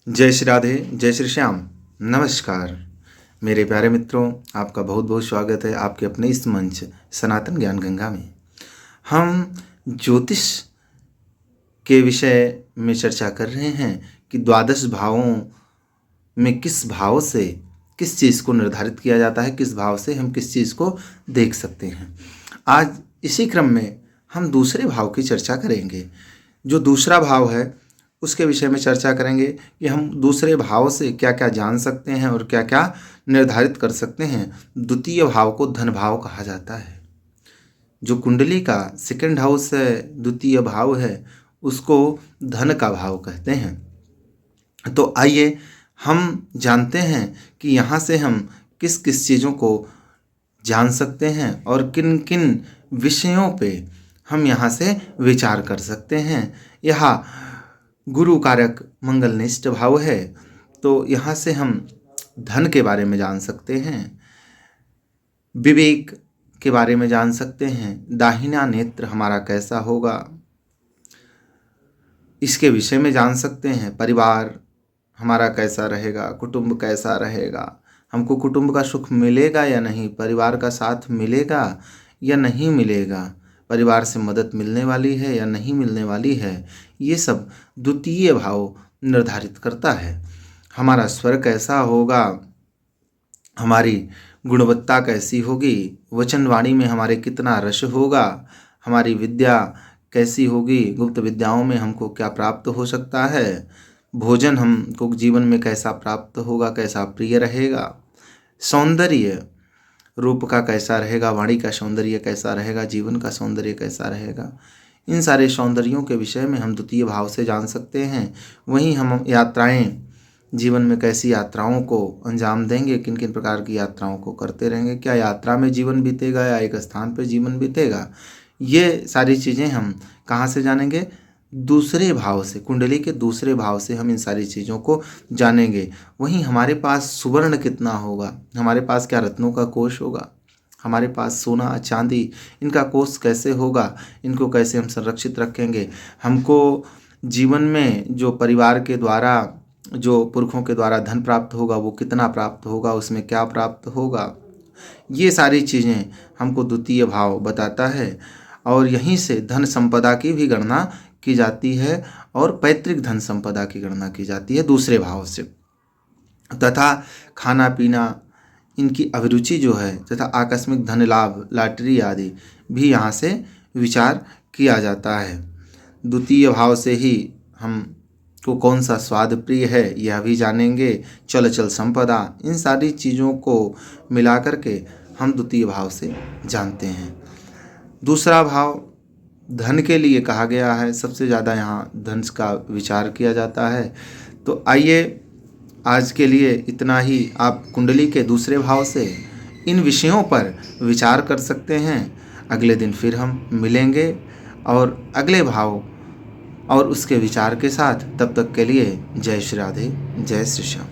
जय श्री राधे, जय श्री श्याम। नमस्कार मेरे प्यारे मित्रों, आपका बहुत बहुत स्वागत है आपके अपने इस मंच सनातन ज्ञान गंगा में। हम ज्योतिष के विषय में चर्चा कर रहे हैं कि द्वादश भावों में किस भाव से किस चीज़ को निर्धारित किया जाता है, किस भाव से हम किस चीज़ को देख सकते हैं। आज इसी क्रम में हम दूसरे भाव की चर्चा करेंगे। जो दूसरा भाव है उसके विषय में चर्चा करेंगे कि हम दूसरे भाव से क्या क्या जान सकते हैं और क्या क्या निर्धारित कर सकते हैं। द्वितीय भाव को धन भाव कहा जाता है। जो कुंडली का सेकंड हाउस है, द्वितीय भाव है, उसको धन का भाव कहते हैं। तो आइए हम जानते हैं कि यहाँ से हम किस किस चीज़ों को जान सकते हैं और किन किन विषयों पे हम यहाँ से विचार कर सकते हैं। यह गुरु कारक मंगलनिष्ठ भाव है, तो यहाँ से हम धन के बारे में जान सकते हैं, विवेक के बारे में जान सकते हैं, दाहिना नेत्र हमारा कैसा होगा इसके विषय में जान सकते हैं, परिवार हमारा कैसा रहेगा, कुटुंब कैसा रहेगा, हमको कुटुंब का सुख मिलेगा या नहीं, परिवार का साथ मिलेगा या नहीं मिलेगा, परिवार से मदद मिलने वाली है या नहीं मिलने वाली है, ये सब द्वितीय भाव निर्धारित करता है। हमारा स्वर कैसा होगा, हमारी गुणवत्ता कैसी होगी, वचन वाणी में हमारे कितना रस होगा, हमारी विद्या कैसी होगी, गुप्त विद्याओं में हमको क्या प्राप्त हो सकता है, भोजन हमको जीवन में कैसा प्राप्त होगा, कैसा प्रिय रहेगा, सौंदर्य रूप का कैसा रहेगा, वाणी का सौंदर्य कैसा रहेगा, जीवन का सौंदर्य कैसा रहेगा। इन सारे सौंदर्यों के विषय में हम द्वितीय भाव से जान सकते हैं। वहीं हम यात्राएं, जीवन में कैसी यात्राओं को अंजाम देंगे, किन किन प्रकार की यात्राओं को करते रहेंगे, क्या यात्रा में जीवन बीतेगा या एक स्थान पर जीवन बीतेगा, ये सारी चीज़ें हम कहाँ से जानेंगे? दूसरे भाव से, कुंडली के दूसरे भाव से हम इन सारी चीज़ों को जानेंगे। वहीं हमारे पास सुवर्ण कितना होगा, हमारे पास क्या रत्नों का कोष होगा, हमारे पास सोना चांदी इनका कोष कैसे होगा, इनको कैसे हम संरक्षित रखेंगे, हमको जीवन में जो परिवार के द्वारा, जो पुरखों के द्वारा धन प्राप्त होगा वो कितना प्राप्त होगा, उसमें क्या प्राप्त होगा, ये सारी चीज़ें हमको द्वितीय भाव बताता है। और यहीं से धन संपदा की भी गणना की जाती है और पैतृक धन संपदा की गणना की जाती है दूसरे भाव से, तथा खाना पीना इनकी अभिरुचि जो है, तथा आकस्मिक धन लाभ, लॉटरी आदि भी यहाँ से विचार किया जाता है। द्वितीय भाव से ही हम को कौन सा स्वाद प्रिय है यह भी जानेंगे, चल संपदा, इन सारी चीज़ों को मिला करके हम द्वितीय भाव से जानते हैं। दूसरा भाव धन के लिए कहा गया है, सबसे ज़्यादा यहाँ धन का विचार किया जाता है। तो आइए आज के लिए इतना ही। आप कुंडली के दूसरे भाव से इन विषयों पर विचार कर सकते हैं। अगले दिन फिर हम मिलेंगे और अगले भाव और उसके विचार के साथ। तब तक के लिए जय श्री राधे, जय श्री श्याम।